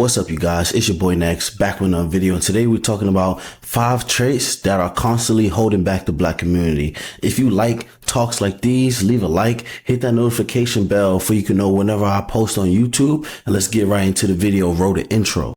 What's up, you guys? It's your boy Next, back with another video, and today we're talking about 5 traits that are constantly holding back the black community. If you like talks like these, leave a like, hit that notification bell so you can know whenever I post on YouTube, and let's get right into the video. Roll the intro.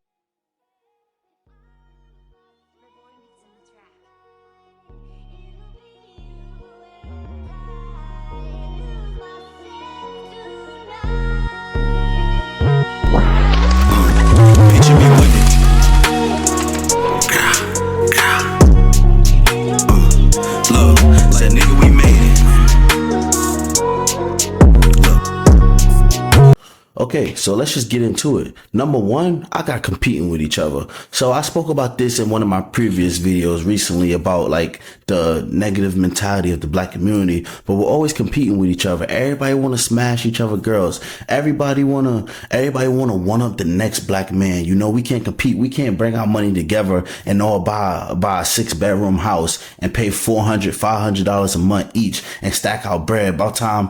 Okay, so let's just get into it. Number one, I got competing with each other. So I spoke about this in one of my previous videos recently about like the negative mentality of the black community, but we're always competing with each other. Everybody want to smash each other girls. Everybody want to one up the next black man. You know, we can't compete. We can't bring our money together and all buy a 6-bedroom house and pay $400, $500 a month each and stack our bread. About time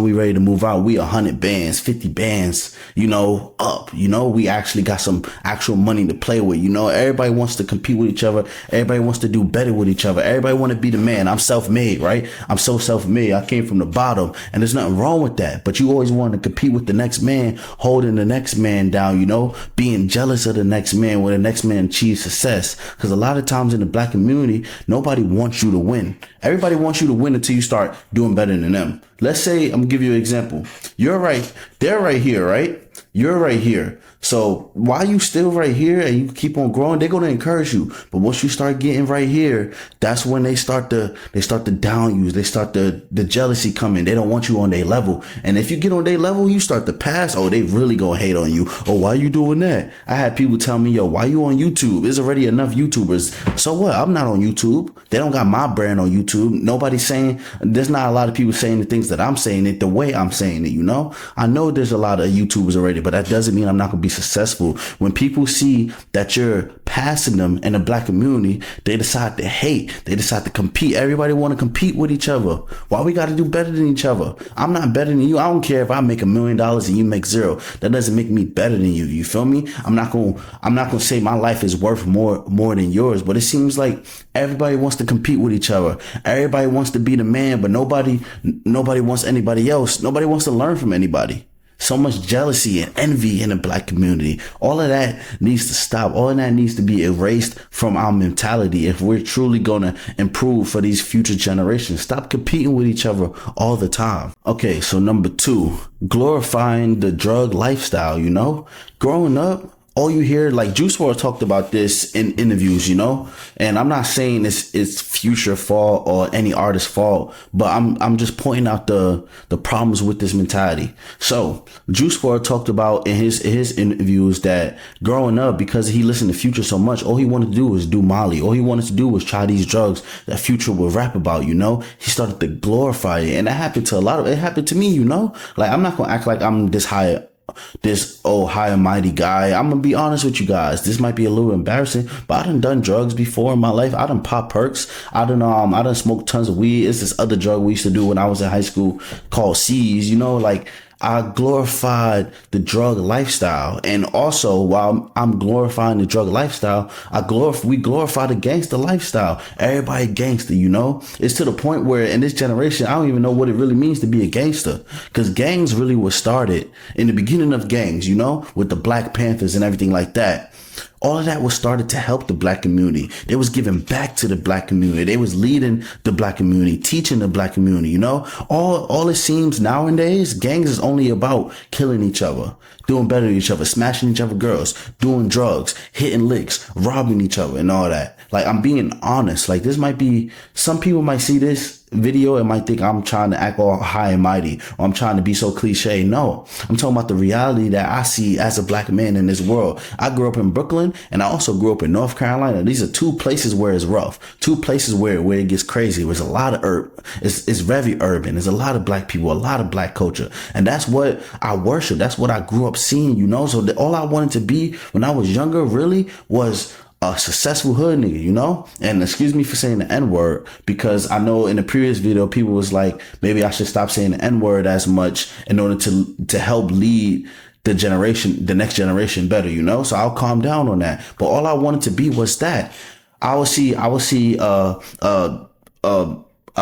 we ready to move out, we 100 bands, 50 bands, you know, up, you know, we actually got some actual money to play with. You know, everybody wants to compete with each other. Everybody wants to do better with each other. Everybody want to be the man. I'm self-made, right? I'm so self-made. I came from the bottom, and there's nothing wrong with that. But you always want to compete with the next man, holding the next man down, you know, being jealous of the next man when the next man achieves success. Because a lot of times in the black community, nobody wants you to win. Everybody wants you to win until you start doing better than them. Let's say, I'm gonna give you an example. You're right. They're right here, right? You're right here. So while you still right here and you keep on growing, they're going to encourage you. But once you start getting right here, that's when they start to down you. They start the jealousy coming. They don't want you on their level. And if you get on their level, you start to pass. Oh, they really going to hate on you. Oh, why you doing that? I had people tell me, yo, why you on YouTube? There's already enough YouTubers. So what? I'm not on YouTube. They don't got my brand on YouTube. Nobody's saying, there's not a lot of people saying the things that I'm saying it the way I'm saying it, you know? I know there's a lot of YouTubers already, but that doesn't mean I'm not going to be successful. When people see that you're passing them in the black community, they decide to hate. They decide to compete. Everybody want to compete with each other. Why we got to do better than each other? I'm not better than you. I don't care if I make $1 million and you make zero. That doesn't make me better than you. You feel me? I'm not going to say my life is worth more than yours, but it seems like everybody wants to compete with each other. Everybody wants to be the man, but nobody wants anybody else. Nobody wants to learn from anybody. So much jealousy and envy in the black community. All of that needs to stop. All of that needs to be erased from our mentality if we're truly going to improve for these future generations. Stop competing with each other all the time. Okay, so number 2, glorifying the drug lifestyle, you know? Growing up, all you hear, like Juice WRLD talked about this in interviews, you know, and I'm not saying it's Future fault or any artist's fault, but I'm just pointing out the problems with this mentality. So Juice WRLD talked about in his interviews that growing up, because he listened to Future so much, all he wanted to do was do Molly. All he wanted to do was try these drugs that Future would rap about, you know. He started to glorify it, and that happened to it happened to me, you know. Like, I'm not gonna act like I'm this high and mighty guy. I'm gonna be honest with you guys. This might be a little embarrassing, but I done drugs before in my life. I done pop perks. I done smoked tons of weed. It's this other drug we used to do when I was in high school called C's, you know, like I glorified the drug lifestyle. And also, while I'm glorifying the drug lifestyle, we glorify the gangster lifestyle. Everybody gangster, you know? It's to the point where in this generation, I don't even know what it really means to be a gangster. Because gangs really were started in the beginning of gangs, you know, with the Black Panthers and everything like that. All of that was started to help the black community. They was giving back to the black community. They was leading the black community, teaching the black community, you know? All it seems nowadays, gangs is only about killing each other, doing better than each other, smashing each other girls, doing drugs, hitting licks, robbing each other and all that. Like, I'm being honest. Like, this might be, some people might see this video and might think I'm trying to act all high and mighty, or I'm trying to be so cliche. No, I'm talking about the reality that I see as a black man in this world. I grew up in Brooklyn, and I also grew up in North Carolina. These are 2 places where it's rough, 2 places where it gets crazy. There's a lot of it's very urban. There's a lot of black people, a lot of black culture, and that's what I worship. That's what I grew up seeing, you know. So all I wanted to be when I was younger really was a successful hood nigga, you know? And excuse me for saying the N-word, because I know in the previous video, people was like, maybe I should stop saying the N-word as much in order to help lead the next generation better, you know? So I'll calm down on that. But all I wanted to be was that I would see a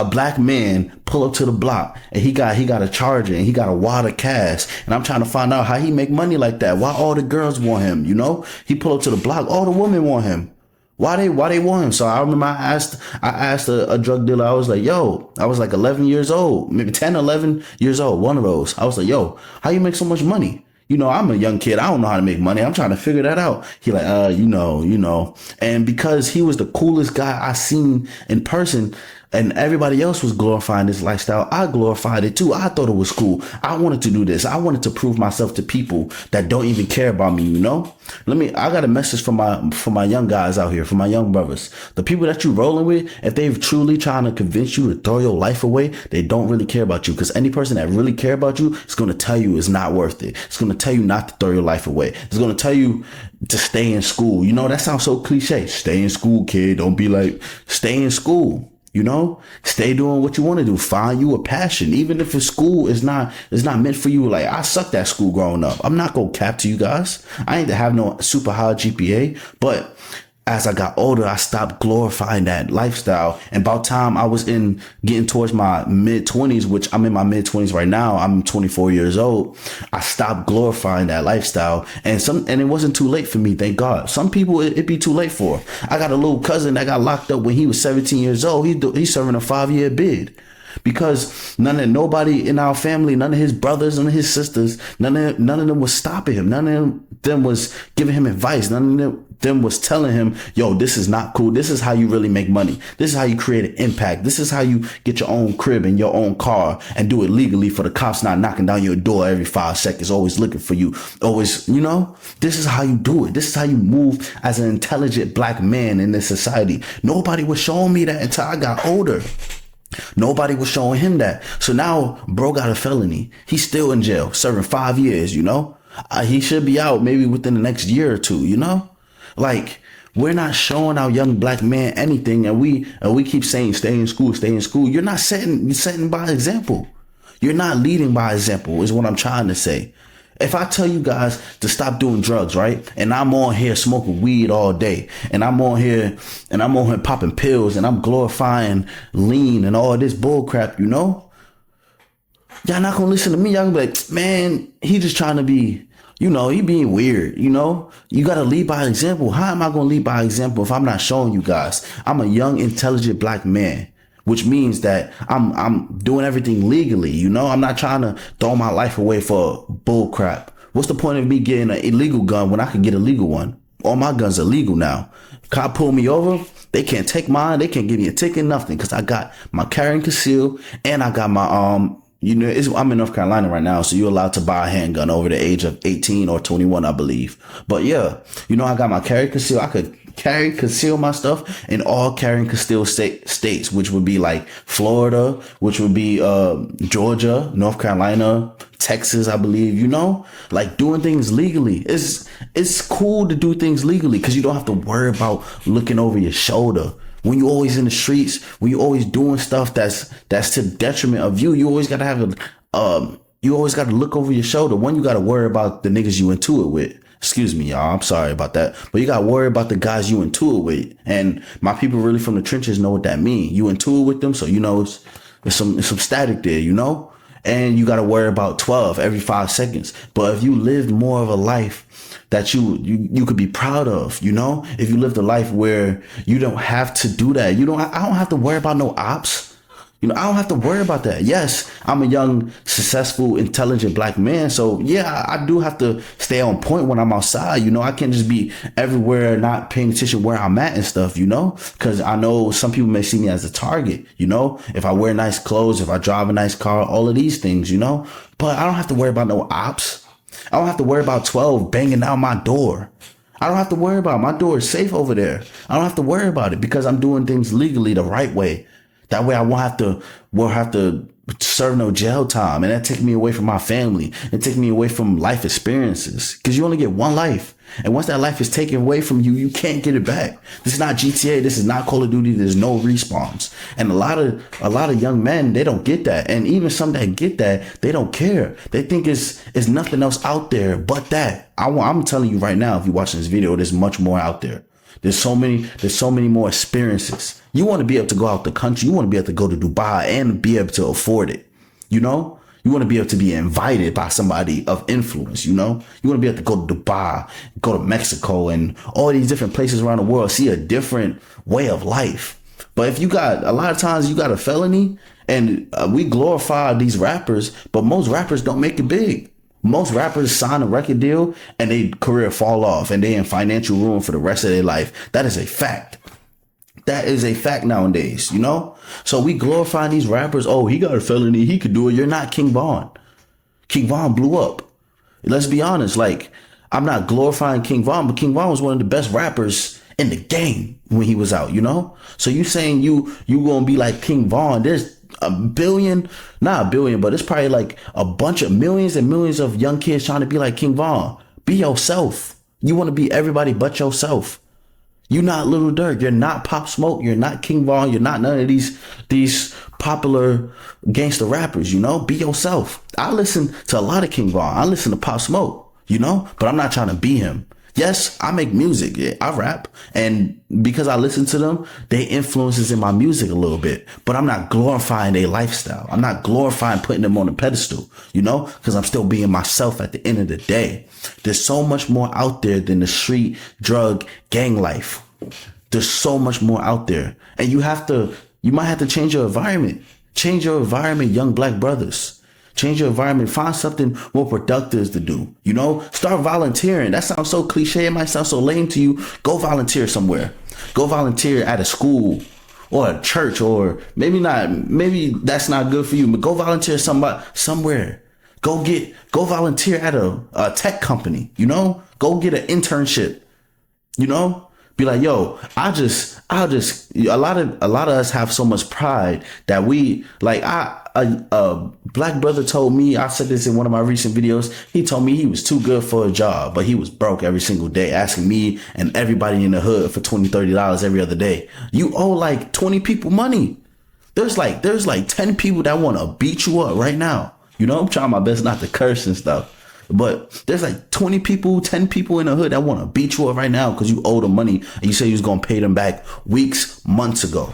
black man pull up to the block and he got a charger and he got a wad of cash, and I'm trying to find out how he make money like that. Why all the girls want him, you know? He pull up to the block, all the women want him. Why they want him? So I remember I asked a drug dealer. I was like, yo, I was like 11 years old, maybe 10, 11 years old, one of those. I was like, yo, how you make so much money? You know, I'm a young kid. I don't know how to make money. I'm trying to figure that out. He like, you know. And because he was the coolest guy I seen in person, and everybody else was glorifying this lifestyle, I glorified it too. I thought it was cool. I wanted to do this. I wanted to prove myself to people that don't even care about me, you know? I got a message for my young guys out here, for my young brothers. The people that you rolling with, if they've truly trying to convince you to throw your life away, they don't really care about you. Because any person that really care about you is going to tell you it's not worth it. It's going to tell you not to throw your life away. It's going to tell you to stay in school. You know, that sounds so cliche. Stay in school, kid. Don't be like, stay in school. You know, stay doing what you want to do. Find you a passion, even if school is not meant for you. Like, I sucked at school growing up. I'm not gonna cap to you guys. I ain't to have no super high GPA, but as I got older, I stopped glorifying that lifestyle. And about time I was getting towards my mid 20s, which I'm in my mid 20s right now. I'm 24 years old. I stopped glorifying that lifestyle, and it wasn't too late for me. Thank God. Some people it'd be too late for. I got a little cousin that got locked up when he was 17 years old. He's serving a 5-year bid. Because nobody in our family, none of his brothers, none of his sisters, none of them was stopping him. None of them was giving him advice. None of them was telling him, yo, this is not cool. This is how you really make money. This is how you create an impact. This is how you get your own crib and your own car and do it legally for the cops not knocking down your door every 5 seconds, always looking for you. Always, you know, this is how you do it. This is how you move as an intelligent black man in this society. Nobody was showing me that until I got older. Nobody was showing him that. So now bro got a felony. He's still in jail, serving 5 years, you know? He should be out maybe within the next year or two, you know? Like, we're not showing our young black man anything, and we keep saying stay in school, stay in school. You're not setting by example. You're not leading by example is what I'm trying to say. If I tell you guys to stop doing drugs, right? And I'm on here smoking weed all day, and I'm on here popping pills, and I'm glorifying lean and all this bull crap, you know? Y'all not gonna listen to me. Y'all gonna be like, man, he just trying to be, you know, he being weird, you know? You gotta lead by example. How am I gonna lead by example if I'm not showing you guys? I'm a young, intelligent black man, which means that I'm doing everything legally, you know? I'm not trying to throw my life away for bull crap. What's the point of me getting an illegal gun when I could get a legal one? All my guns are legal now. Cop pull me over, they can't take mine, they can't give me a ticket, nothing, because I got my carry and conceal, and I got my you know, I'm in North Carolina right now, so you're allowed to buy a handgun over the age of 18 or 21, I believe. But yeah, you know, I got my carry conceal. I could conceal my stuff in all carry and conceal states, which would be like Florida, which would be Georgia, North Carolina, Texas, I believe, you know, like doing things legally. It's cool to do things legally because you don't have to worry about looking over your shoulder. When you're always in the streets, when you're always doing stuff that's to the detriment of you, you always got to you always got to look over your shoulder. One, you got to worry about the niggas you into it with. Excuse me, y'all. I'm sorry about that. But you got to worry about the guys you into it with. And my people really from the trenches know what that means. You into it with them, so you know there's some static there, you know? And you got to worry about 12 every 5 seconds. But if you lived more of a life that you could be proud of, you know, if you lived a life where you don't have to do that, I don't have to worry about no ops. You know, I don't have to worry about that. Yes, I'm a young, successful, intelligent black man. So yeah, I do have to stay on point when I'm outside. You know, I can't just be everywhere, not paying attention where I'm at and stuff, you know, because I know some people may see me as a target, you know, if I wear nice clothes, if I drive a nice car, all of these things, you know, but I don't have to worry about no ops. I don't have to worry about 12 banging down my door. I don't have to worry about it. My door is safe over there. I don't have to worry about it because I'm doing things legally the right way. That way I won't have to serve no jail time. And that takes me away from my family. It takes me away from life experiences because you only get one life. And once that life is taken away from you, you can't get it back. This is not GTA. This is not Call of Duty. There's no respawns. And a lot of young men, they don't get that. And even some that get that, they don't care. They think it's nothing else out there but that. I'm telling you right now, if you're watching this video, there's much more out there. There's so many more experiences. You want to be able to go out the country. You want to be able to go to Dubai and be able to afford it. You know, you want to be able to be invited by somebody of influence. You know, you want to be able to go to Dubai, go to Mexico and all these different places around the world, see a different way of life. But if you got, a lot of times you got a felony, and we glorify these rappers, but most rappers don't make it big. Most rappers sign a record deal and their career fall off and they in financial ruin for the rest of their life. That is a fact. That is a fact nowadays, you know? So we glorify these rappers. Oh, he got a felony. He could do it. You're not King Von. King Von blew up. Let's be honest. Like, I'm not glorifying King Von, but King Von was one of the best rappers in the game when he was out, you know? So you saying you gonna be like King Von. There's a billion, not a billion, but it's probably like a bunch of millions and millions of young kids trying to be like King Von. Be yourself. You want to be everybody but yourself. You're not Lil Durk. You're not Pop Smoke. You're not King Von. You're not none of these popular gangster rappers, you know? Be yourself. I listen to a lot of King Von. I listen to Pop Smoke, you know? But I'm not trying to be him. Yes, I make music. Yeah, I rap. And because I listen to them, they influences in my music a little bit. But I'm not glorifying their lifestyle. I'm not glorifying putting them on a pedestal, you know, because I'm still being myself at the end of the day. There's so much more out there than the street, drug, gang life. There's so much more out there. And you might have to change your environment. Change your environment, young black brothers. Change your environment. Find something more productive to do. You know, start volunteering. That sounds so cliche. It might sound so lame to you. Go volunteer somewhere. Go volunteer at a school or a church, or maybe not. Maybe that's not good for you, but go volunteer somewhere. Go volunteer at a tech company. You know, go get an internship. You know, be like, yo, I'll just, a lot of us have so much pride that we like, a black brother told me, I said this in one of my recent videos. He told me he was too good for a job, but he was broke every single day, asking me and everybody in the hood for $20, $30 every other day. You owe like 20 people money. There's like 10 people that want to beat you up right now. You know, I'm trying my best not to curse and stuff. But there's like 20 people, 10 people in the hood that want to beat you up right now because you owe them money and you say you was going to pay them back weeks, months ago.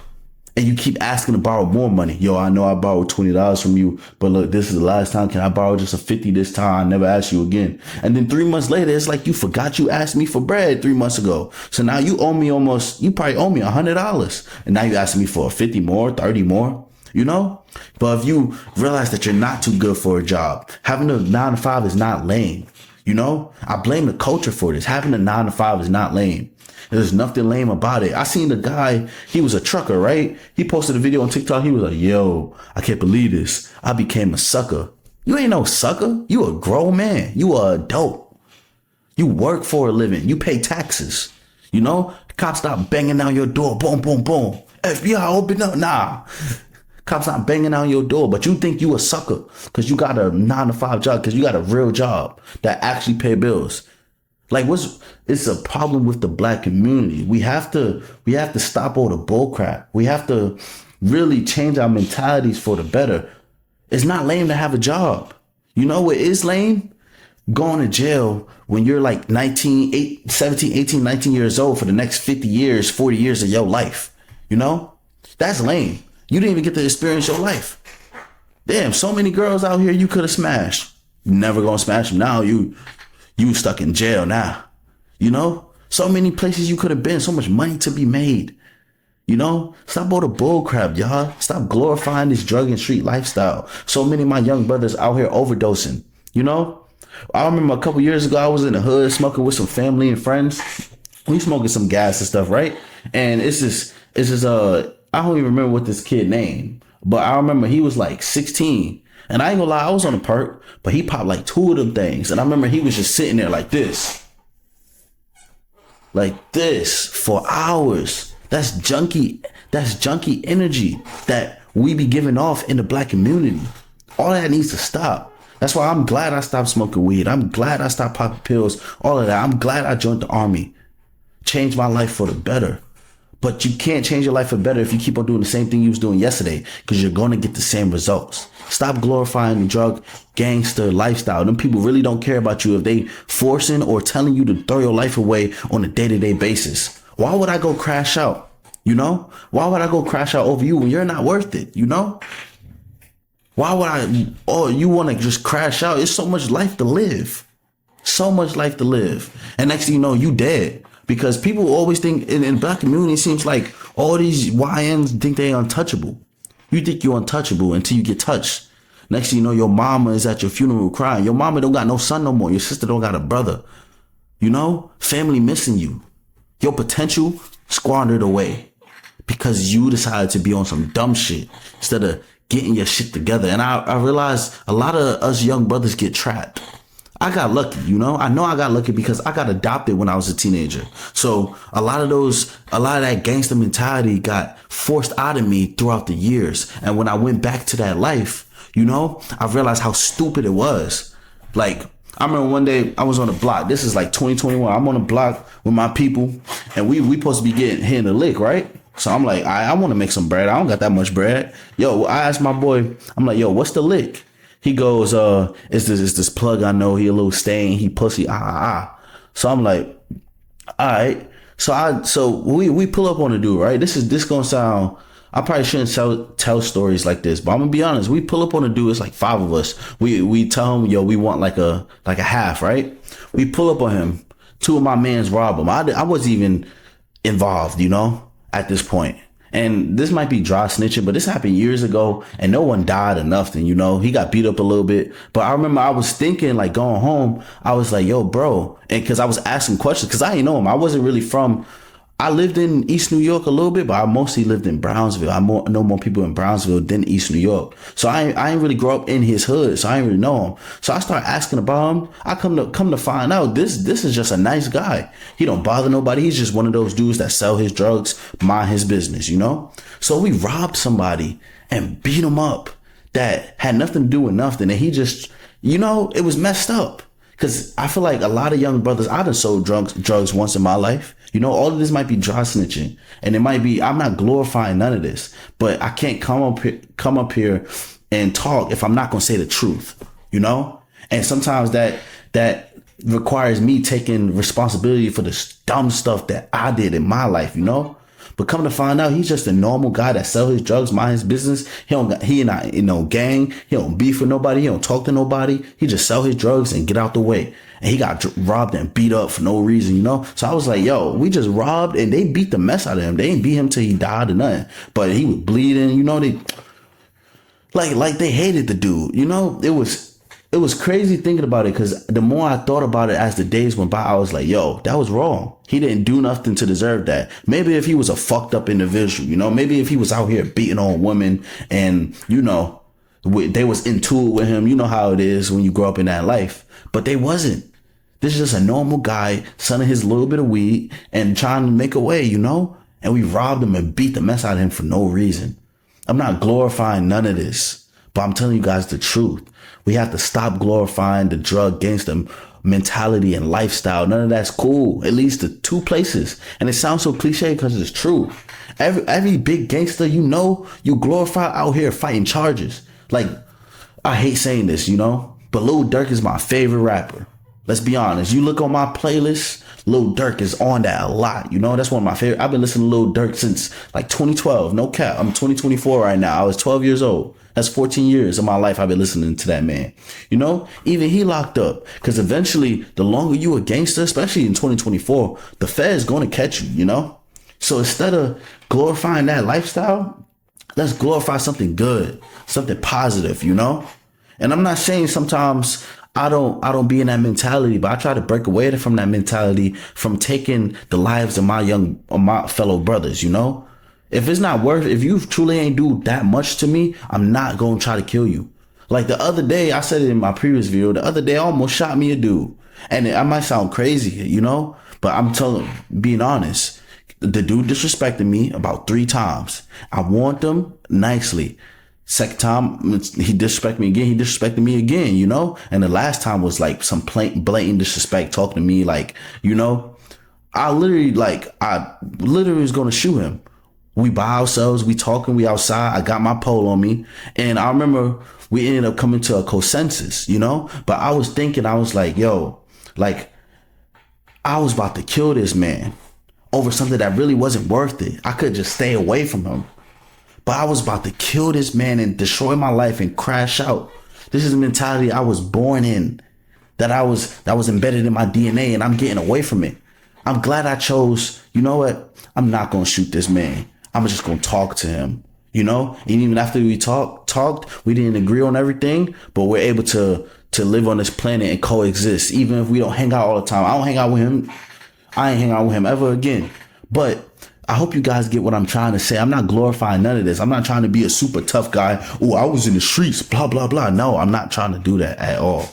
And you keep asking to borrow more money. Yo, I know I borrowed $20 from you, but look, this is the last time. Can I borrow just a 50 this time? I never ask you again. And then 3 months later, it's like you forgot you asked me for bread 3 months ago. So now you probably owe me $100. And now you asking me for 50 more, 30 more. You know, but if you realize that you're not too good for a job, having a 9 to 5 is not lame. You know, I blame the culture for this. Having a 9 to 5 is not lame. There's nothing lame about it. I seen the guy, he was a trucker, right? He posted a video on TikTok. He was like, yo, I can't believe this. I became a sucker. You ain't no sucker. You a grown man. You a adult. You work for a living. You pay taxes. You know, cops stop banging down your door. Boom, boom, boom. FBI, open up. Nah. Cops not banging on your door, but you think you a sucker because you got a 9 to 5 job, because you got a real job that actually pay bills. Like, it's a problem with the black community. We have to stop all the bull crap. We have to really change our mentalities for the better. It's not lame to have a job. You know what is lame? Going to jail when you're like 17, 18, 19 years old for the next 50 years, 40 years of your life. You know, that's lame. You didn't even get to experience your life. Damn, so many girls out here you could have smashed. You never gonna smash them now. You stuck in jail now. You know? So many places you could have been. So much money to be made. You know? Stop all the bull crap, y'all. Stop glorifying this drug and street lifestyle. So many of my young brothers out here overdosing. You know? I remember a couple years ago, I was in the hood smoking with some family and friends. We smoking some gas and stuff, right? And it's just I don't even remember what this kid named, but I remember he was like 16. And I ain't gonna lie, I was on a perk, but he popped like 2 of them things. And I remember he was just sitting there like this for hours. That's junky energy that we be giving off in the black community. All that needs to stop. That's why I'm glad I stopped smoking weed. I'm glad I stopped popping pills, all of that. I'm glad I joined the army. Changed my life for the better. But you can't change your life for better if you keep on doing the same thing you was doing yesterday, because you're going to get the same results. Stop glorifying the drug gangster lifestyle. Them people really don't care about you if they forcing or telling you to throw your life away on a day-to-day basis. Why would I go crash out? You know? Why would I go crash out over you when you're not worth it? You know? Why would I? Oh, you want to just crash out? It's so much life to live. So much life to live. And next thing you know, you dead. Because people always think in the black community, it seems like all these YNs think they're untouchable. You think you're untouchable until you get touched. Next thing you know, your mama is at your funeral crying. Your mama don't got no son no more. Your sister don't got a brother. You know, family missing you. Your potential squandered away because you decided to be on some dumb shit instead of getting your shit together. And I realized a lot of us young brothers get trapped. I got lucky, you know? I know I got lucky because I got adopted when I was a teenager. So a lot of that gangster mentality got forced out of me throughout the years. And when I went back to that life, you know, I realized how stupid it was. Like, I remember one day I was on a block. This is like 2021. I'm on a block with my people and we supposed to be hitting a lick, right? So I'm like, I want to make some bread. I don't got that much bread. Yo, I asked my boy, I'm like, yo, what's the lick? He goes, it's this plug I know. He a little stain. He pussy. So I'm like, all right. So we pull up on the dude, right? This gonna sound. I probably shouldn't tell stories like this, but I'm gonna be honest. We pull up on the dude. It's like 5 of us. We tell him, yo, we want like a half, right? We pull up on him. 2 of my mans rob him. I wasn't even involved, you know, at this point. And this might be dry snitching, but this happened years ago and no one died or nothing, you know. He got beat up a little bit. But I remember I was thinking, like, going home, I was like, yo, bro. And because I was asking questions, because I didn't know him. I wasn't really from, I lived in East New York a little bit, but I mostly lived in Brownsville. I know more people in Brownsville than East New York. So I ain't really grow up in his hood, so I ain't really know him. So I started asking about him. I come to find out this is just a nice guy. He don't bother nobody. He's just one of those dudes that sell his drugs, mind his business, you know? So we robbed somebody and beat him up that had nothing to do with nothing. And he just, you know, it was messed up. Because I feel like a lot of young brothers, I done sold drugs once in my life. You know, all of this might be dry snitching. And it might be, I'm not glorifying none of this. But I can't come up here and talk if I'm not going to say the truth, you know? And sometimes that requires me taking responsibility for the dumb stuff that I did in my life, you know? But come to find out, he's just a normal guy that sell his drugs, mind his business. He not in no gang. He don't beef with nobody. He don't talk to nobody. He just sell his drugs and get out the way. And he got robbed and beat up for no reason, you know? So I was like, yo, we just robbed and they beat the mess out of him. They ain't beat him till he died or nothing. But he was bleeding, you know? They like they hated the dude, you know? It was crazy thinking about it because the more I thought about it as the days went by, I was like, yo, that was wrong. He didn't do nothing to deserve that. Maybe if he was a fucked up individual, you know, maybe if he was out here beating on women and, you know, they was into it with him. You know how it is when you grow up in that life. But they wasn't. This is just a normal guy selling his little bit of weed and trying to make a way, you know, and we robbed him and beat the mess out of him for no reason. I'm not glorifying none of this, but I'm telling you guys the truth. We have to stop glorifying the drug gangster mentality and lifestyle. None of that's cool. At least the 2 places. And it sounds so cliche because it's true. Every big gangster, you know, you glorify out here fighting charges. Like, I hate saying this, you know, but Lil Durk is my favorite rapper. Let's be honest. You look on my playlist, Lil Durk is on that a lot. You know, that's one of my favorite. I've been listening to Lil Durk since like 2012. No cap. I'm 2024 right now. I was 12 years old. That's 14 years of my life I've been listening to that man. You know, even he locked up because eventually the longer you a gangster, especially in 2024, the Fed's going to catch you, you know? So instead of glorifying that lifestyle, let's glorify something good, something positive, you know? And I'm not saying sometimes I don't be in that mentality, but I try to break away from that mentality from taking the lives of my fellow brothers, you know? If you truly ain't do that much to me, I'm not going to try to kill you. Like the other day, I said it in my previous video, the other day I almost shot me a dude. And I might sound crazy, you know, but I'm being honest, the dude disrespected me about 3 times. I warned him nicely. Second time, he disrespected me again. He disrespected me again, you know? And the last time was like some blatant disrespect, talking to me like, you know, I literally was going to shoot him. We by ourselves, we talking, we outside. I got my pole on me. And I remember we ended up coming to a consensus, you know? But I was thinking, I was like, yo, like, I was about to kill this man over something that really wasn't worth it. I could just stay away from him. But I was about to kill this man and destroy my life and crash out. This is the mentality I was born in, that was embedded in my DNA, and I'm getting away from it. I'm glad I chose, you know what? I'm not going to shoot this man. I'm just going to talk to him, you know? And even after we talked, we didn't agree on everything, but we're able to live on this planet and coexist, even if we don't hang out all the time. I don't hang out with him. I ain't hang out with him ever again. But I hope you guys get what I'm trying to say. I'm not glorifying none of this. I'm not trying to be a super tough guy. Oh, I was in the streets, blah, blah, blah. No, I'm not trying to do that at all.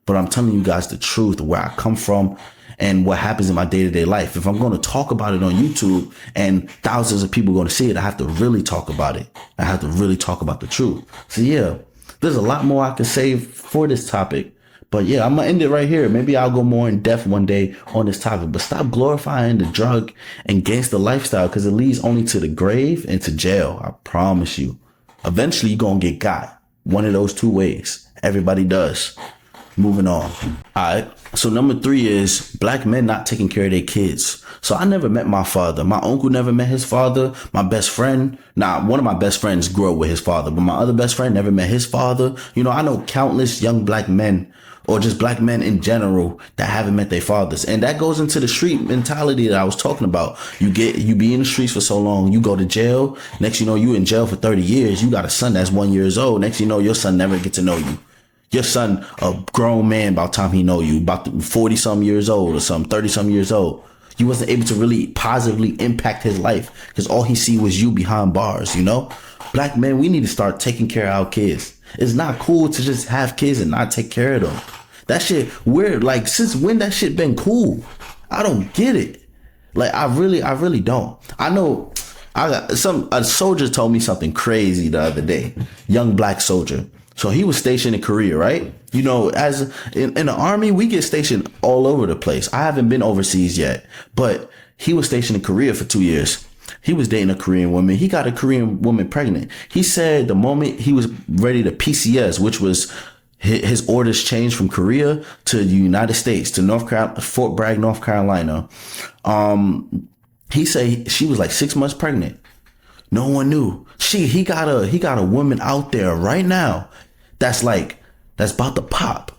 But I'm telling you guys the truth, where I come from and what happens in my day-to-day life. If I'm going to talk about it on YouTube and thousands of people are going to see it, I have to really talk about it. I have to really talk about the truth. So yeah, there's a lot more I can say for this topic. But yeah, I'm going to end it right here. Maybe I'll go more in depth one day on this topic. But stop glorifying the drug and gangster lifestyle, because it leads only to the grave and to jail. I promise you. Eventually, you're going to get got. One of those two ways. Everybody does. Moving on. All right. So number 3 is black men not taking care of their kids. So I never met my father. My uncle never met his father. My best friend, one of my best friends grew up with his father, but my other best friend never met his father. You know, I know countless young black men, or just black men in general, that haven't met their fathers. And that goes into the street mentality that I was talking about. You be in the streets for so long, you go to jail. Next, you know, you in jail for 30 years. You got a son that's 1 year old. Next, you know, your son never get to know you. Your son, a grown man by the time he know you, about 40 some years old or something, 30 some years old. You wasn't able to really positively impact his life because all he see was you behind bars, you know? Black men, we need to start taking care of our kids. It's not cool to just have kids and not take care of them. That shit weird. Like, since when that shit been cool? I don't get it. Like, I really don't. I know a soldier told me something crazy the other day. Young black soldier. So he was stationed in Korea, right? You know, as in the army, we get stationed all over the place. I haven't been overseas yet, but he was stationed in Korea for 2 years. He was dating a Korean woman. He got a Korean woman pregnant. He said the moment he was ready to PCS, which was his orders changed from Korea to the United States, to Fort Bragg, North Carolina. He said she was like 6 months pregnant. No one knew. He got a woman out there right now that's about to pop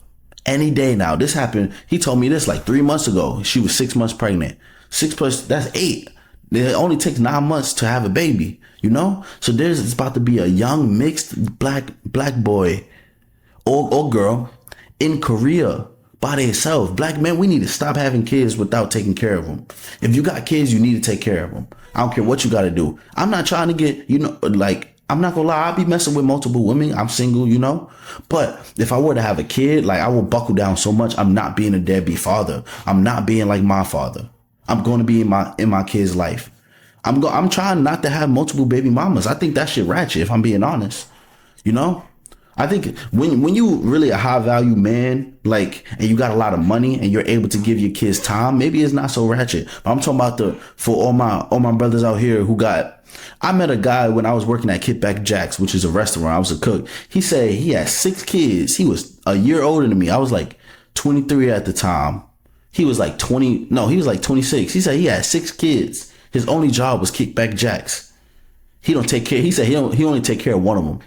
any day now. This happened. He told me this like 3 months ago. She was 6 months pregnant. 6 plus, that's 8. It only takes 9 months to have a baby, you know? So it's about to be a young mixed black boy or girl in Korea by themselves. Black men, we need to stop having kids without taking care of them. If you got kids, you need to take care of them. I don't care what you got to do. I'm not trying to get, you know, like, I'm not gonna lie, I'll be messing with multiple women. I'm single, you know. But if I were to have a kid, like, I will buckle down so much. I'm not being a deadbeat father. I'm not being like my father. I'm going to be in my kid's life. I'm trying not to have multiple baby mamas. I think that shit ratchet, if I'm being honest. You know? I think when you really a high value man, like, and you got a lot of money and you're able to give your kids time, maybe it's not so ratchet. But I'm talking about for all my brothers out here who I met a guy when I was working at Kickback Jack's, which is a restaurant. I was a cook. He said he had 6 kids. He was a year older than me. I was like 23 at the time. He was like 20. No, he was like 26. He said he had 6 kids. His only job was Kickback Jack's. He don't take care. He said he only take care of one of them.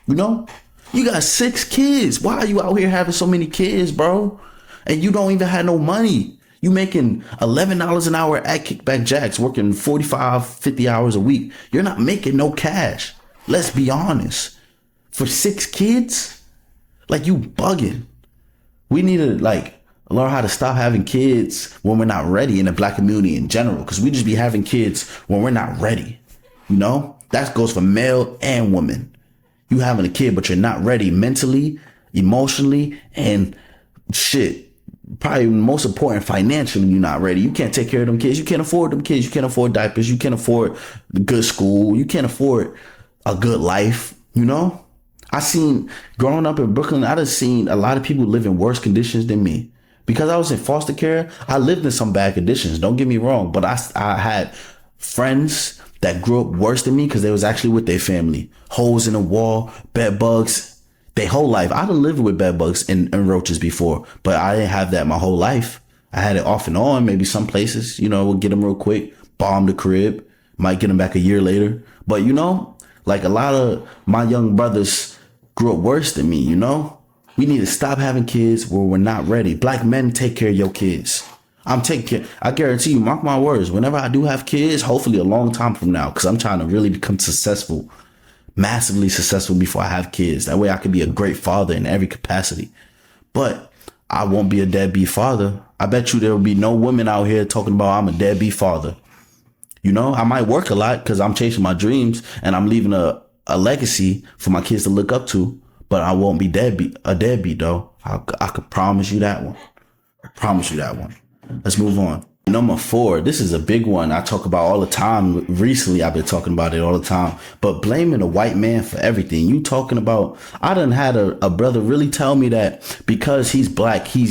You know? You got 6 kids. Why are you out here having so many kids, bro? And you don't even have no money. You making $11 an hour at Kickback Jack's, working 45, 50 hours a week. You're not making no cash. Let's be honest. For 6 kids? Like, you bugging. We need to, like, learn how to stop having kids when we're not ready in the black community in general. Because we just be having kids when we're not ready. You know? That goes for male and woman. You having a kid, but you're not ready mentally, emotionally, and shit. Probably most important, financially, you're not ready. You can't take care of them kids. You can't afford them kids. You can't afford diapers. You can't afford the good school. You can't afford a good life, you know? I seen growing up in Brooklyn, I done seen a lot of people live in worse conditions than me. Because I was in foster care, I lived in some bad conditions. Don't get me wrong, but I had friends that grew up worse than me because they was actually with their family. Holes in the wall, bed bugs, their whole life. I done lived with bed bugs and roaches before, but I didn't have that my whole life. I had it off and on, maybe some places, we'll get them real quick, bomb the crib, might get them back a year later. But like a lot of my young brothers grew up worse than me, We need to stop having kids where we're not ready. Black men, take care of your kids. I'm taking care. I guarantee you, mark my words, whenever I do have kids, hopefully a long time from now, because I'm trying to really become successful, massively successful before I have kids. That way I can be a great father in every capacity. But I won't be a deadbeat father. I bet you there will be no women out here talking about I'm a deadbeat father. I might work a lot because I'm chasing my dreams and I'm leaving a legacy for my kids to look up to. But I won't be a deadbeat though. I could promise you that one. I promise you that one. Let's move on. Number 4, this is a big one I talk about all the time. Recently, I've been talking about it all the time. But blaming a white man for everything. You talking about, I done had a brother really tell me that because he's black, he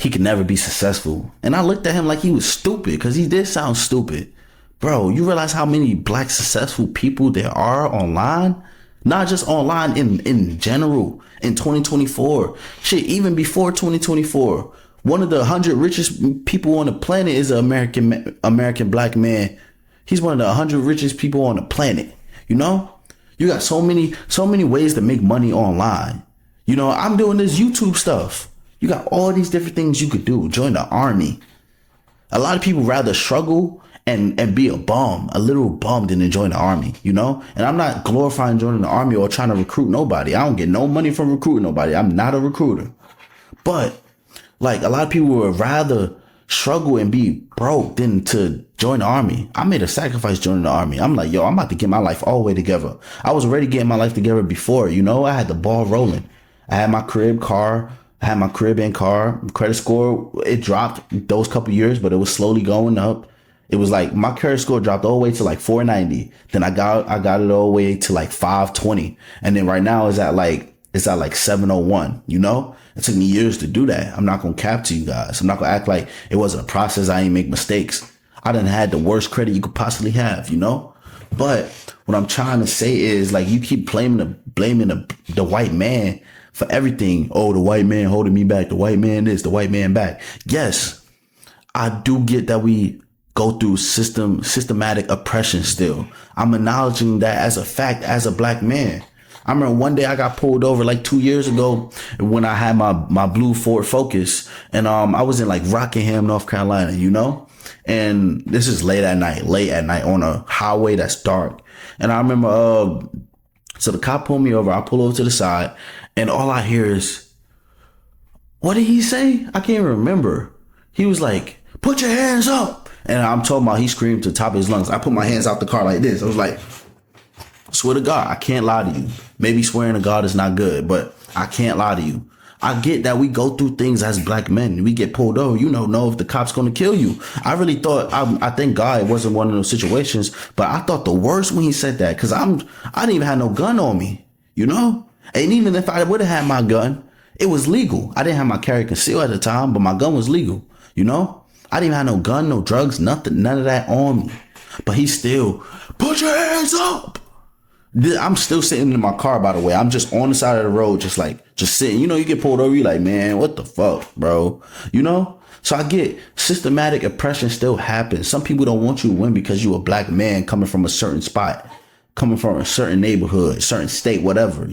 can never be successful. And I looked at him like he was stupid because he did sound stupid. Bro, you realize how many black successful people there are online? Not just online, in general, in 2024. Shit, even before 2024. One of the 100 richest people on the planet is an American black man. He's one of the 100 richest people on the planet. You got so many ways to make money online. I'm doing this YouTube stuff. You got all these different things you could do. Join the army. A lot of people rather struggle and be a bum, a literal bum, than to join the army, And I'm not glorifying joining the army or trying to recruit nobody. I don't get no money from recruiting nobody. I'm not a recruiter. But like a lot of people would rather struggle and be broke than to join the army. I made a sacrifice joining the army. I'm like, I'm about to get my life all the way together. I was already getting my life together before, I had the ball rolling. I had my crib and car. Credit score, it dropped those couple years, but it was slowly going up. It was like my credit score dropped all the way to like 490. Then I got it all the way to like 520. And then right now it's at like 701, It took me years to do that. I'm not going to cap to you guys. I'm not going to act like it wasn't a process. I ain't make mistakes. I done had the worst credit you could possibly have, But what I'm trying to say is like you keep blaming the white man for everything. Oh, the white man holding me back. The white man this, the white man back. Yes, I do get that we go through systematic oppression still. I'm acknowledging that as a fact as a black man. I remember one day I got pulled over like 2 years ago when I had my blue Ford Focus and I was in like Rockingham, North Carolina, and this is late at night on a highway that's dark. And I remember so the cop pulled me over. I pull over to the side and all I hear is, what did he say? I can't even remember. He was like, put your hands up. And I'm talking about he screamed to the top of his lungs. I put my hands out the car like this. I was like, swear to God, I can't lie to you. Maybe swearing to God is not good, but I can't lie to you. I get that we go through things as black men. We get pulled over. Know if the cop's going to kill you. I really thought, I thank God it wasn't one of those situations, but I thought the worst when he said that because I didn't even have no gun on me, And even if I would have had my gun, it was legal. I didn't have my carry concealed at the time, but my gun was legal, I didn't even have no gun, no drugs, nothing, none of that on me. But he still, put your hands up. I'm still sitting in my car, by the way. I'm just on the side of the road, just sitting. You get pulled over, you like, man, what the fuck, bro? So I get systematic oppression still happens. Some people don't want you to win because you a black man coming from a certain spot, coming from a certain neighborhood, certain state, whatever,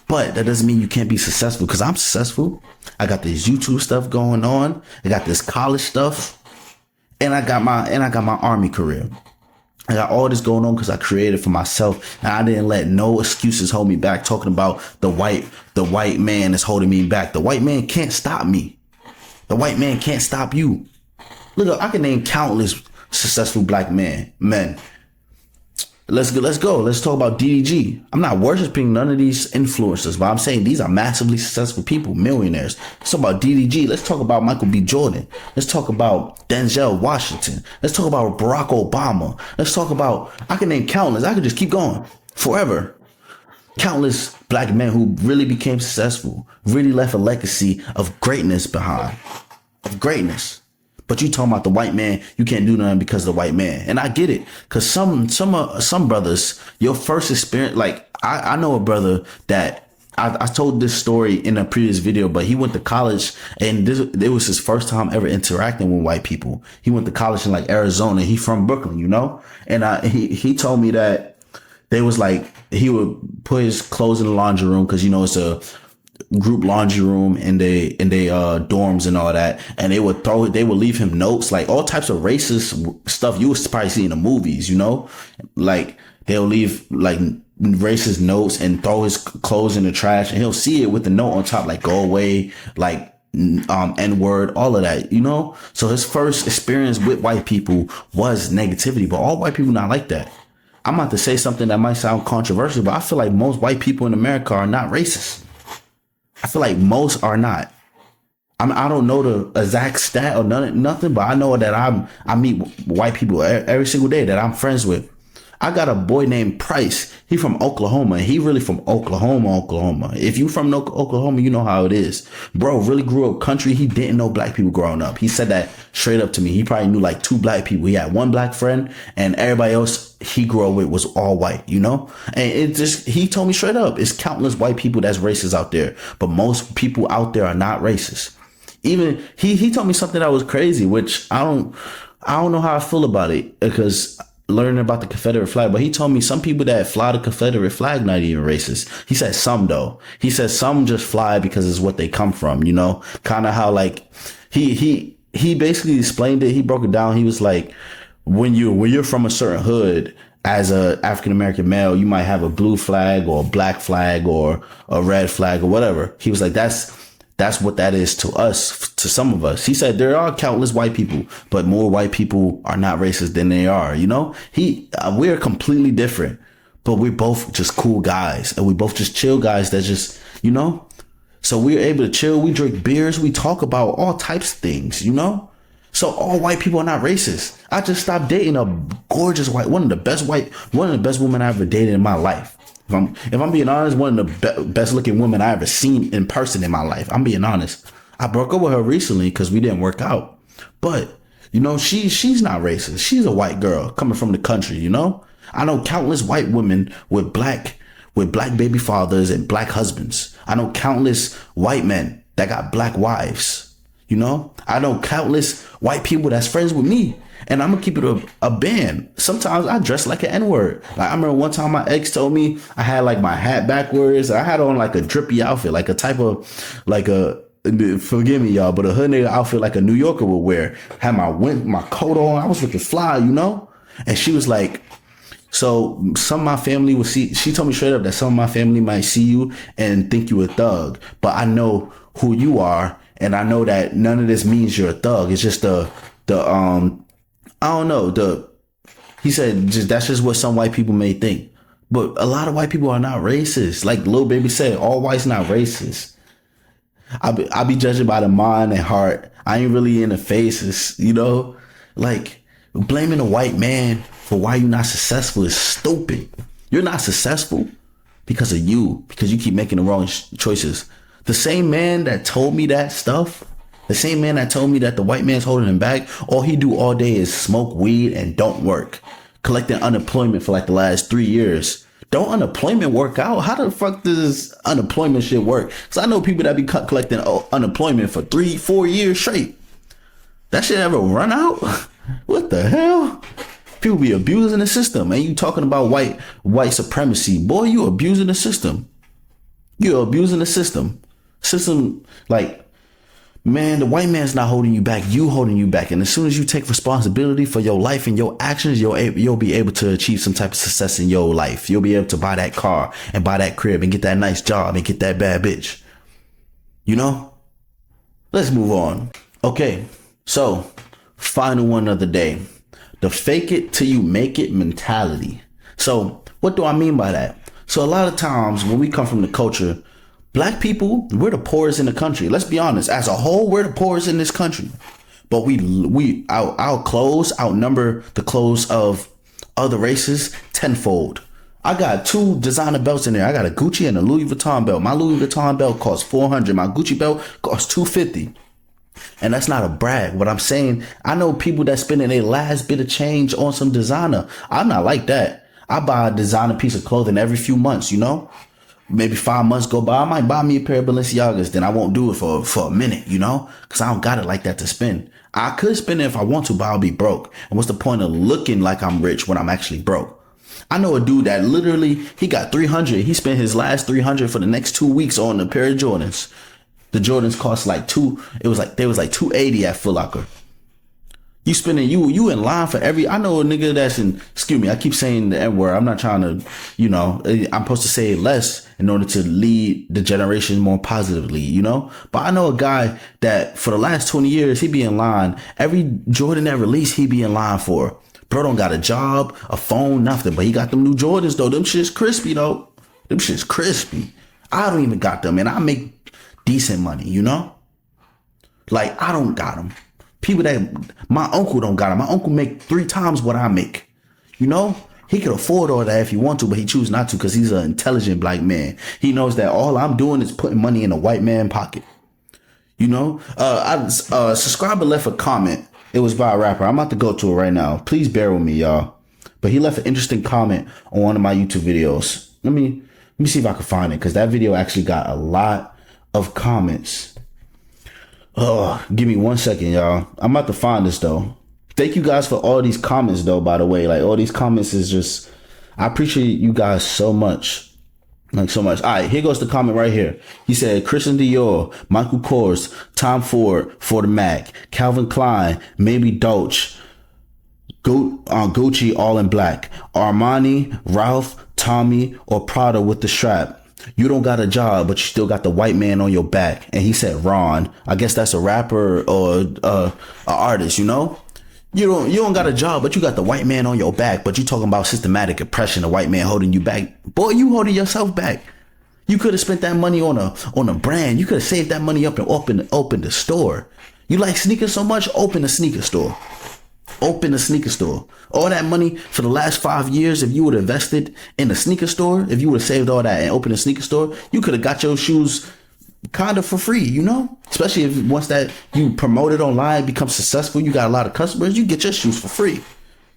But that doesn't mean you can't be successful because I'm successful. I got this YouTube stuff going on. I got this college stuff. And I got my army career. I got all this going on because I created for myself and I didn't let no excuses hold me back talking about the white man is holding me back. The white man can't stop me. The white man can't stop you. Look, I can name countless successful black men. Let's go. Let's talk about DDG. I'm not worshiping none of these influencers, but I'm saying these are massively successful people, millionaires. Let's talk about DDG. Let's talk about Michael B. Jordan. Let's talk about Denzel Washington. Let's talk about Barack Obama. Let's talk about, I can name countless. I could just keep going forever. Countless black men who really became successful, really left a legacy of greatness behind, of greatness. But you talking about the white man, you can't do nothing because of the white man. And I get it. Cause some brothers, your first experience, like I know a brother that I told this story in a previous video, but he went to college and it was his first time ever interacting with white people. He went to college in like Arizona. He from Brooklyn, you know? And he told me that they was like, he would put his clothes in the laundry room because, you know, it's a group laundry room in they dorms and all that. And they would leave him notes, like all types of racist stuff you would probably see in the movies, you know? Like they'll leave like racist notes and throw his clothes in the trash, and he'll see it with the note on top, like go away, like N-word, all of that, you know? So his first experience with white people was negativity, but all white people not like that. I'm about to say something that might sound controversial, but I feel like most white people in America are not racist. I feel like most are not. I don't know the exact stat or nothing, but I know that I meet white people every single day that I'm friends with. I got a boy named Price. He from Oklahoma. He really from Oklahoma. If you from Oklahoma, you know how it is. Bro really grew up country. He didn't know black people growing up. He said that straight up to me. He probably knew like 2 black people. He had 1 black friend and everybody else he grew up with was all white, you know? And he told me straight up, it's countless white people that's racist out there. But most people out there are not racist. Even he told me something that was crazy, which I don't know how I feel about it because learning about the Confederate flag, but he told me some people that fly the Confederate flag not even racist. He said some though. He said some just fly because it's what they come from, you know? Kind of how like he basically explained it. He broke it down. He was like, when you're from a certain hood as a African American male, you might have a blue flag or a black flag or a red flag or whatever. He was like, that's what that is to us, to some of us. He said there are countless white people, but more white people are not racist than they are, you know? We're completely different, but we're both just cool guys and we both just chill guys that just, you know? So we're able to chill. We drink beers. We talk about all types of things, you know? So all white people are not racist. I just stopped dating a gorgeous one of the best women I ever dated in my life. If I'm being honest, one of the best looking women I ever seen in person in my life. I'm being honest. I broke up with her recently because we didn't work out. But, you know, she's not racist. She's a white girl coming from the country, you know? I know countless white women with black baby fathers and black husbands. I know countless white men that got black wives, you know? I know countless white people that's friends with me. And I'm gonna keep it a band. Sometimes I dress like an N-word. Like I remember one time my ex told me I had like my hat backwards. I had on like a drippy outfit, like a type of like forgive me y'all, but a hood nigga outfit like a New Yorker would wear. Had my coat on. I was looking fly, you know? And she was like, so some of my family will see, she told me straight up that some of my family might see you and think you a thug, but I know who you are. And I know that none of this means you're a thug. It's just I don't know. He said that's just what some white people may think. But a lot of white people are not racist. Like Lil Baby said, all whites not racist. I be judging by the mind and heart. I ain't really in the faces, you know? Like blaming a white man for why you're not successful is stupid. You're not successful because you keep making the wrong choices. The same man that told me that stuff, the same man that told me that the white man's holding him back, all he do all day is smoke weed and don't work, collecting unemployment for like the last 3 years. Don't unemployment work out? How the fuck does unemployment shit work? Because I know people that be collecting unemployment for 3-4 years straight. That shit ever run out? What the hell? People be abusing the system. And you talking about white supremacy. Boy, you abusing the system. You're abusing the system. System, like, man, the white man's not holding you back. You holding you back. And as soon as you take responsibility for your life and your actions, you'll be able to achieve some type of success in your life. You'll be able to buy that car and buy that crib and get that nice job and get that bad bitch. You know? Let's move on. Okay. So, final one of the day. The fake it till you make it mentality. So, what do I mean by that? So a lot of times when we come from the culture, black people, we're the poorest in the country. Let's be honest. As a whole, we're the poorest in this country. But our clothes outnumber the clothes of other races tenfold. I got two designer belts in there. I got a Gucci and a Louis Vuitton belt. My Louis Vuitton belt costs $400. My Gucci belt costs $250. And that's not a brag. What I'm saying, I know people that spending their last bit of change on some designer. I'm not like that. I buy a designer piece of clothing every few months, you know? Maybe 5 months go by, I might buy me a pair of Balenciagas. Then I won't do it for a minute, you know? Because I don't got it like that to spend. I could spend it if I want to, but I'll be broke. And what's the point of looking like I'm rich when I'm actually broke? I know a dude that literally, he got 300. He spent his last 300 for the next 2 weeks on a pair of Jordans. The Jordans cost like they was like 280 at Foot Locker. You spending, you in line for every, I know a nigga that's in, excuse me, I keep saying the N word. I'm not trying to, you know, I'm supposed to say it less in order to lead the generation more positively, you know? But I know a guy that for the last 20 years, he be in line. Every Jordan that released, he be in line for. Bro don't got a job, a phone, nothing. But he got them new Jordans though. Them shit's crispy though. Them shit's crispy. I don't even got them and I make decent money, you know? Like I don't got them. People that, my uncle don't got them. My uncle make 3 times what I make. You know? He could afford all that if he want to, but he choose not to because he's an intelligent black man. He knows that all I'm doing is putting money in a white man pocket. You know? Subscriber left a comment. It was by a rapper. I'm about to go to it right now. Please bear with me, y'all. But he left an interesting comment on one of my YouTube videos. Let me see if I can find it because that video actually got a lot of comments. Oh, give me 1 second, y'all. I'm about to find this though. Thank you guys for all these comments though, by the way. Like all these comments is just, I appreciate you guys so much. Like so much. All right, here goes the comment right here. He said, Christian Dior, Michael Kors, Tom Ford for the Mac, Calvin Klein, maybe Dolce, Gucci all in black, Armani, Ralph, Tommy, or Prada with the strap. You don't got a job, but you still got the white man on your back. And he said, Ron, I guess that's a rapper or a artist, you know? You don't got a job, but you got the white man on your back. But you talking about systematic oppression, the white man holding you back. Boy, you holding yourself back. You could have spent that money on a brand. You could have saved that money up and opened the store. You like sneakers so much? Open a sneaker store. Open a sneaker store. All that money for the last 5 years, if you would have invested in a sneaker store, if you would have saved all that and opened a sneaker store, you could have got your shoes kind of for free, you know? Especially if once that you promote it online, become successful, you got a lot of customers, you get your shoes for free.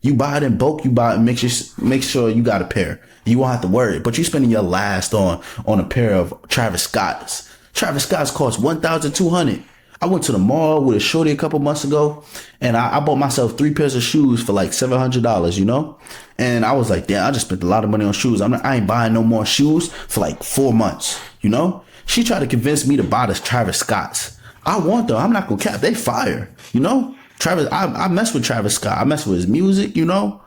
You buy it in bulk, you buy it, make sure you got a pair. You won't have to worry. But you spending your last on a pair of Travis Scott's. Travis Scott's cost $1,200. I went to the mall with a shorty a couple months ago and I bought myself 3 pairs of shoes for like $700, you know? And I was like, damn, I just spent a lot of money on shoes. I ain't buying no more shoes for like 4 months, you know? She tried to convince me to buy this Travis Scott's. I want them. I'm not gonna cap. They fire, you know? Travis, I mess with Travis Scott. I mess with his music, you know?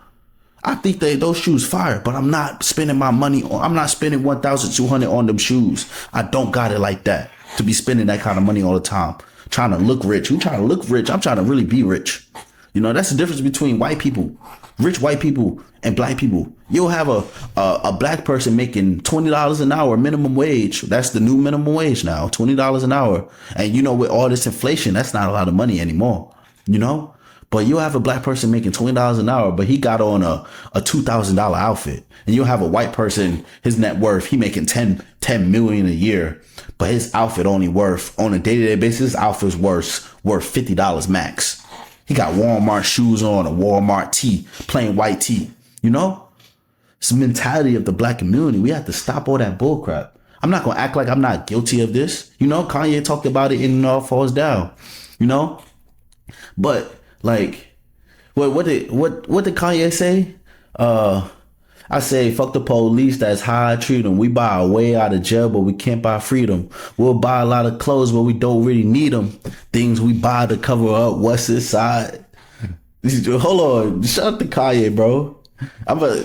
I think those shoes fire, but I'm not spending my money on, I'm not spending $1,200 on them shoes. I don't got it like that to be spending that kind of money all the time. Trying to look rich. Who trying to look rich? I'm trying to really be rich. You know, that's the difference between white people, rich white people and black people. You'll have a black person making $20 an hour minimum wage. That's the new minimum wage now, $20 an hour. And you know, with all this inflation, that's not a lot of money anymore, you know? But you'll have a black person making $20 an hour, but he got on a $2,000 outfit. And you'll have a white person, his net worth, he making 10 million a year. But his outfit only worth, on a day-to-day basis, his outfit's worth $50 max. He got Walmart shoes on, a Walmart tee, plain white tee. You know? It's the mentality of the black community. We have to stop all that bullcrap. I'm not going to act like I'm not guilty of this. You know, Kanye talked about it in All Falls Down. You know? But, like, what did Kanye say? I say, fuck the police, that's how I treat them. We buy our way out of jail, but we can't buy freedom. We'll buy a lot of clothes, but we don't really need them. Things we buy to cover up what's inside. Hold on, shout out to Kanye, bro.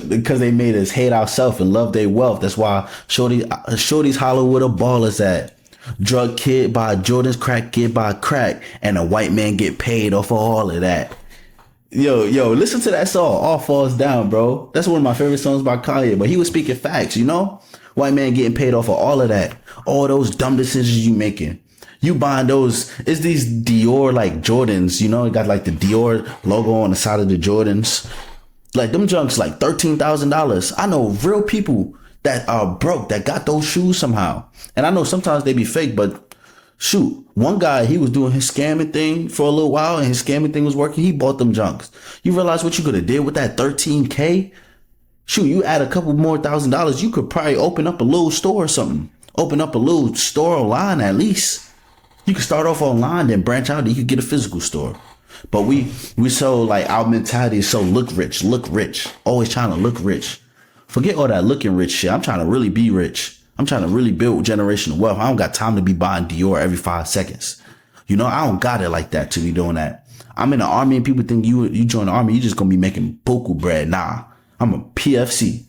Because they made us hate ourselves and love their wealth. That's why Shorty's holler where the ballers at. Drug kid buy Jordans, crack kid buy crack, and a white man get paid off of all of that. Yo, listen to that song, All Falls Down, bro. That's one of my favorite songs by Kanye, but he was speaking facts, you know? White man getting paid off of all of that. All those dumb decisions you making. You buying those, it's these Dior like Jordans, you know? It got like the Dior logo on the side of the Jordans. Like them junks like $13,000. I know real people that are broke that got those shoes somehow. And I know sometimes they be fake, but shoot, one guy, he was doing his scamming thing for a little while and his scamming thing was working. He bought them junks. You realize what you could have did with that 13K? Shoot, you add a couple more $1,000, you could probably open up a little store or something. Open up a little store online at least. You could start off online, then branch out, and you could get a physical store. But we so like our mentality is so look rich, always trying to look rich. Forget all that looking rich shit. I'm trying to really be rich. I'm trying to really build generational wealth. I don't got time to be buying Dior every 5 seconds. You know, I don't got it like that to be doing that. I'm in the army and people think you join the army, you just gonna be making buku bread. Nah, I'm a PFC.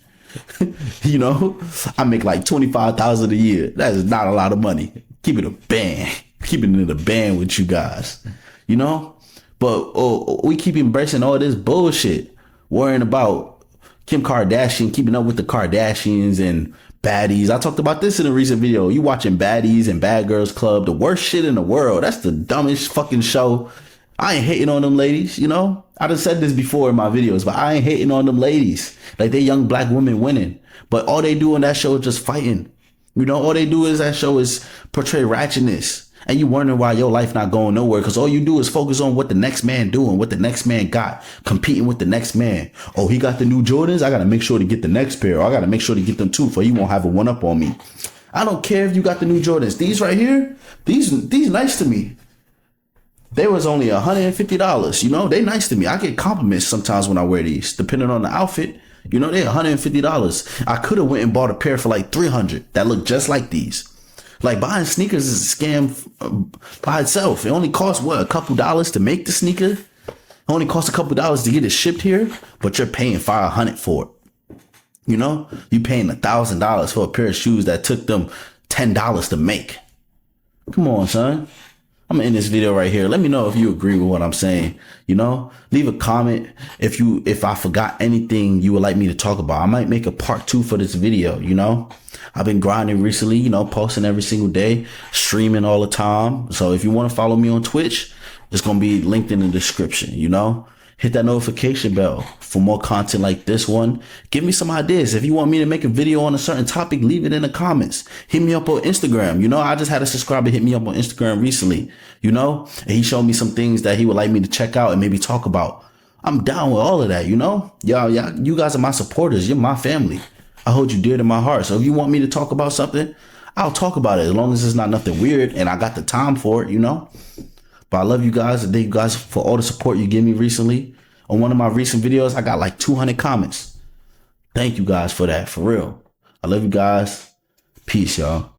You know, I make like 25,000 a year. That is not a lot of money. Keep it a band. Keeping it in the band with you guys. You know? But we keep embracing all this bullshit, worrying about Kim Kardashian, keeping up with the Kardashians and baddies. I talked about this in a recent video. You watching Baddies and Bad Girls Club, the worst shit in the world. That's the dumbest fucking show. I ain't hating on them ladies, you know? I done said this before in my videos, but I ain't hating on them ladies. Like, they young black women winning. But all they do in that show is just fighting. You know, all they do is that show is portray ratchetness. And you wondering why your life not going nowhere, because all you do is focus on what the next man doing, what the next man got, competing with the next man. Oh, he got the new Jordans. I got to make sure to get the next pair. Or I got to make sure to get them too, for he won't have a one up on me. I don't care if you got the new Jordans. These right here, these nice to me. They was only $150. You know, they nice to me. I get compliments sometimes when I wear these, depending on the outfit. You know, they $150. I could have went and bought a pair for like $300 that look just like these. Like, buying sneakers is a scam by itself. It only costs, what, a couple dollars to make the sneaker? It only costs a couple dollars to get it shipped here, but you're paying $500 for it. You know, you paying $1,000 for a pair of shoes that took them $10 to make. Come on, son. I'm gonna end this video right here. Let me know if you agree with what I'm saying. You know, leave a comment if I forgot anything you would like me to talk about. I might make a part 2 for this video. You know, I've been grinding recently, you know, posting every single day, streaming all the time. So if you want to follow me on Twitch, it's going to be linked in the description. You know, hit that notification bell for more content like this one. Give me some ideas. If you want me to make a video on a certain topic, leave it in the comments. Hit me up on Instagram. You know, I just had a subscriber hit me up on Instagram recently, you know, and he showed me some things that he would like me to check out and maybe talk about. I'm down with all of that, you know? Y'all, you guys are my supporters. You're my family. I hold you dear to my heart. So if you want me to talk about something, I'll talk about it as long as it's not nothing weird and I got the time for it, you know? But I love you guys and thank you guys for all the support you give me recently. On one of my recent videos, I got like 200 comments. Thank you guys for that, for real. I love you guys. Peace, y'all.